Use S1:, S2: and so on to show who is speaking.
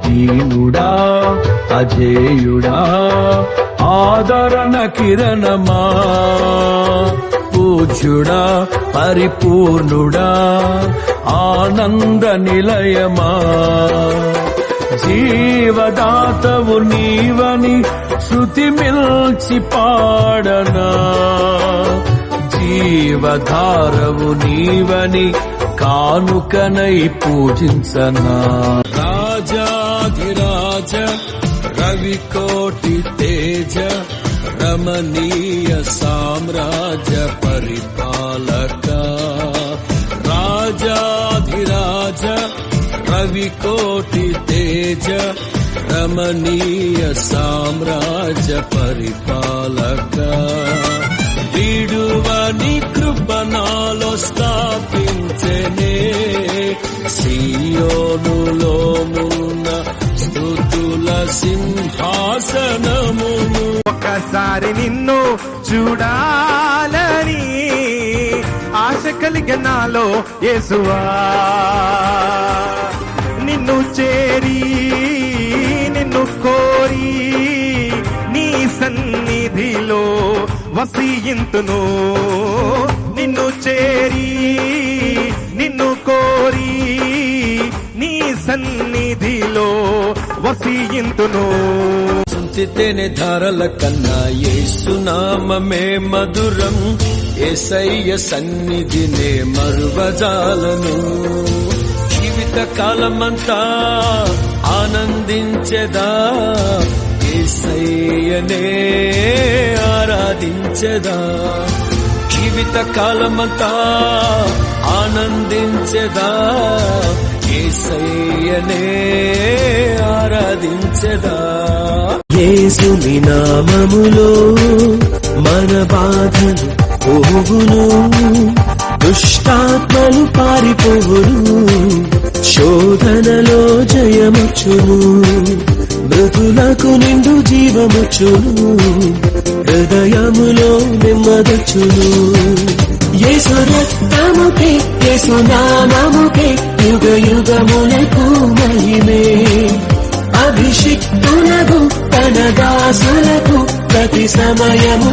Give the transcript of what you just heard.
S1: దీనుడా అజేయుడా ఆదరణ కిరణమా పూజ్యుడా పరిపూర్ణుడా ఆనంద నిలయమా జీవదాతవు నీవని శృతి మిల్చి పాడనా జీవధారవు నీవని కానుకనై పూజించనా రాజాధిరాజ రవికోటి తేజ రమణీయ సామ్రాజ్య పరిపాలక రాజాధిరాజ రవికోటి తేజ రమణీయ సామ్రాజ్య పరిపాలక విడువని కృపణాలో స్థాపించనే సియోనులో మున్న స్తుతుల సింహాసనమును
S2: ఒకసారి నిన్ను చూడాలని ఆశ కలిగ నాలో యేసువా నిన్ను చేరి నిన్ను కోరి నీ సన్నిధిలో వసింతును నిన్ను చేరి నిన్ను కోరి నీ సన్నిధిలో వసింతును
S1: చుంచితేనే ధారల కన్నా యేసునామమే మధురం యేసయ్య సన్నిధినే మరువజాలను జీవిత కాలమంతా ఆనందించెదా యేసయ్యనే ఆరాధించెదా జీవిత కాలమంతా ఆనందించెదా యేసయ్యనే ఆరాధించెదా యేసుని నామములో మన బాధలు పోవును దుష్టాత్మలు పారిపోవును శోధనలో జయముచ్చును మృతులకు నిండు జీవముచ్చును హృదయములో నెమ్మదొచ్చును యేసు రక్తముకే యేసు నామముకే యుగ యుగములకు మహిమే అభిషిక్తులకు తన దాసులకు ప్రతి సమయము